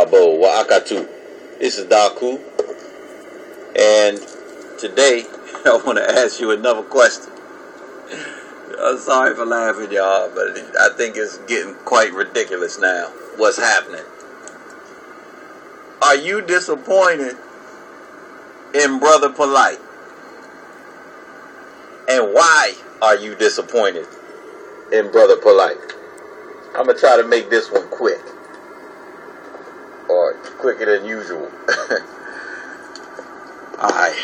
Wabo, Wa'akatu. This is Daku. And today, I want to ask you another question. I'm sorry for laughing, y'all, but I think it's getting quite ridiculous now. What's happening? Are you disappointed in Brother Polight? And why are you disappointed in Brother Polight? I'm going to try to make this one quick. Or quicker than usual. Alright.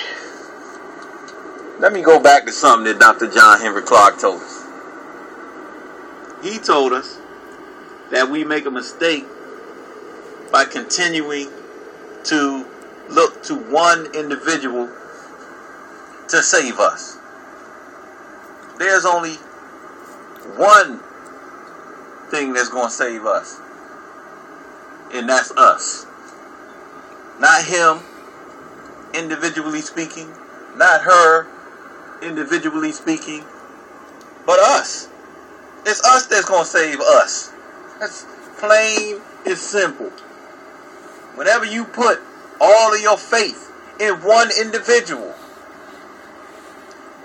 Let me go back to something that Dr. John Henry Clark told us. He told us that we make a mistake by continuing to look to one individual to save us. There's only one thing that's going to save us. And that's us. Not him, individually speaking. Not her, individually speaking. But us. It's us that's going to save us. That's plain and simple. Whenever you put all of your faith in one individual,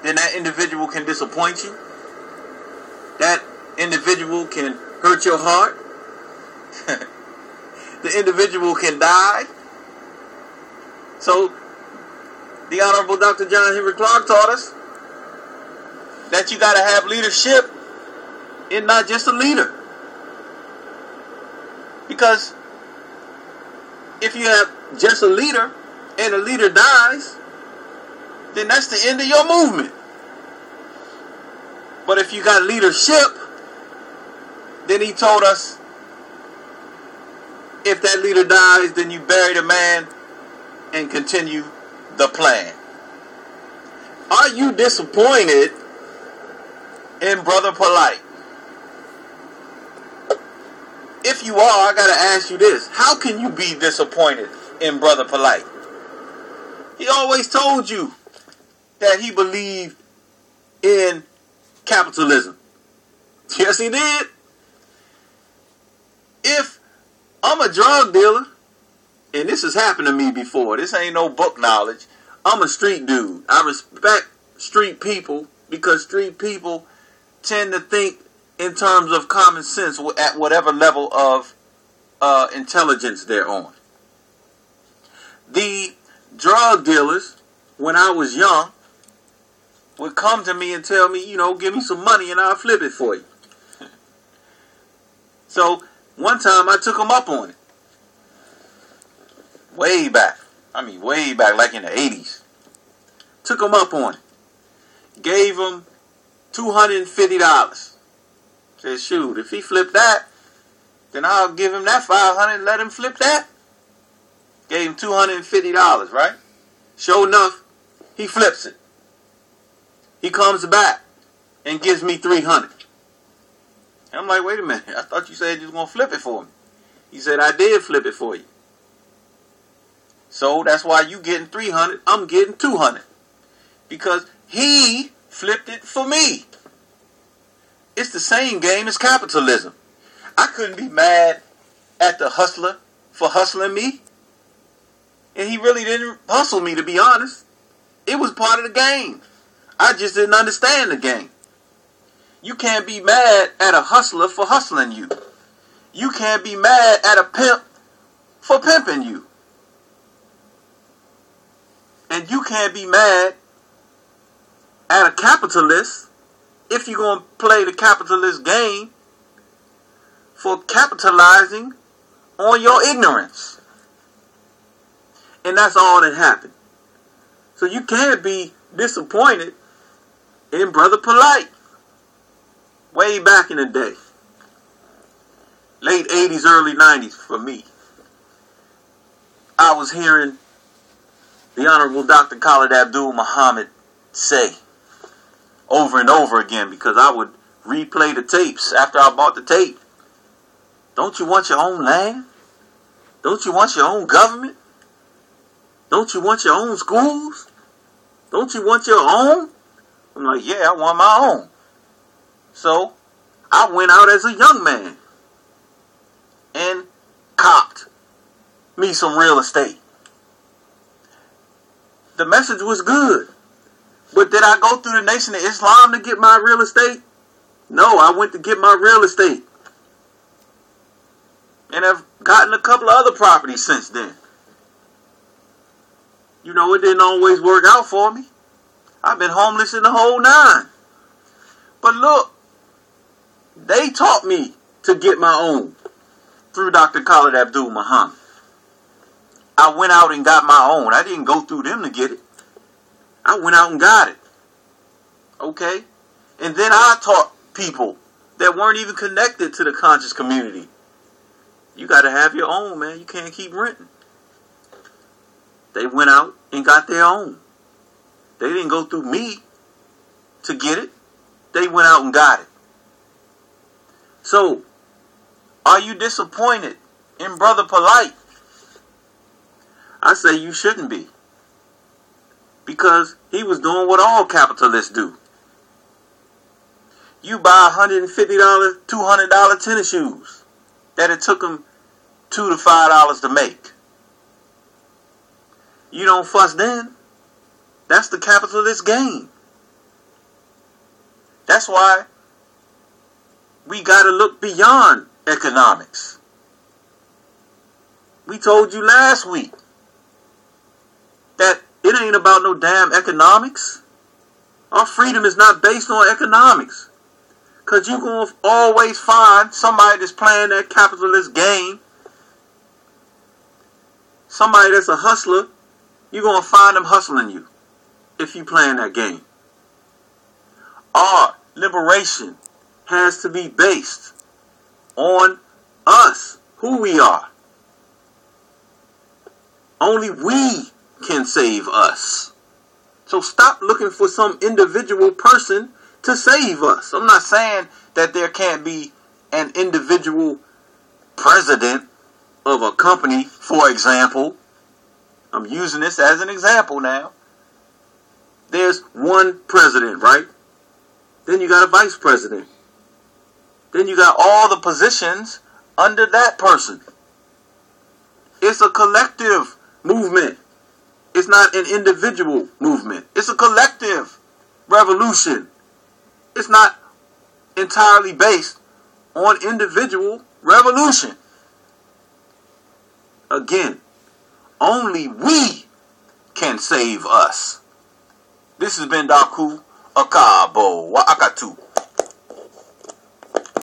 then that individual can disappoint you. That individual can hurt your heart. The individual can die. So, the Honorable Dr. John Henry Clark taught us that you got to have leadership and not just a leader. Because if you have just a leader and a leader dies, then that's the end of your movement. But if you got leadership, then he told us, if that leader dies, then you bury the man and continue the plan. Are you disappointed in Brother Polight? If you are, I gotta ask you this. How can you be disappointed in Brother Polight? He always told you that he believed in capitalism. Yes, he did. If I'm a drug dealer, and this has happened to me before. This ain't no book knowledge. I'm a street dude. I respect street people because street people tend to think in terms of common sense at whatever level of intelligence they're on. The drug dealers, when I was young, would come to me and tell me, give me some money and I'll flip it for you. So, one time I took them up on it. Way back, like in the 80s. Took them up on it. Gave them $250. Said, shoot, if he flipped that, then I'll give him that $500 and let him flip that. Gave him $250, right? Sure enough, he flips it. He comes back and gives me $300. And I'm like, wait a minute, I thought you said you was going to flip it for me. He said, I did flip it for you. So that's why you getting $300, I'm getting $200. Because he flipped it for me. It's the same game as capitalism. I couldn't be mad at the hustler for hustling me. And he really didn't hustle me, to be honest. It was part of the game. I just didn't understand the game. You can't be mad at a hustler for hustling you. You can't be mad at a pimp for pimping you. And you can't be mad at a capitalist if you're going to play the capitalist game for capitalizing on your ignorance. And that's all that happened. So you can't be disappointed in Brother Polight. Way back in the day. Late 80s, early 90s for me. I was hearing the Honorable Dr. Khalid Abdul Muhammad say over and over again, because I would replay the tapes after I bought the tape. Don't you want your own land? Don't you want your own government? Don't you want your own schools? Don't you want your own? I'm like, yeah, I want my own. So, I went out as a young man and copped me some real estate. The message was good. But did I go through the Nation of Islam to get my real estate? No, I went to get my real estate. And I've gotten a couple of other properties since then. You know, it didn't always work out for me. I've been homeless in the whole 9. But look, they taught me to get my own through Dr. Khalid Abdul Muhammad. I went out and got my own. I didn't go through them to get it. I went out and got it. Okay? And then I taught people that weren't even connected to the conscious community. You got to have your own, man. You can't keep renting. They went out and got their own. They didn't go through me to get it. They went out and got it. So, are you disappointed in Brother Polight? I say you shouldn't be. Because he was doing what all capitalists do. You buy $150, $200 tennis shoes that it took them $2 to $5 to make. You don't fuss then. That's the capitalist game. That's why we got to look beyond economics. We told you last week that it ain't about no damn economics. Our freedom is not based on economics. Because you're going to always find somebody that's playing that capitalist game. Somebody that's a hustler. You're going to find them hustling you if you playing that game. Our liberation has to be based on us, who we are. Only we can save us. So stop looking for some individual person to save us. I'm not saying that there can't be an individual president of a company, for example. I'm using this as an example now. There's one president, right? Then you got a vice president. Then you got all the positions under that person. It's a collective movement. It's not an individual movement. It's a collective revolution. It's not entirely based on individual revolution. Again, only we can save us. This has been Daku Akabo Wa'akatu.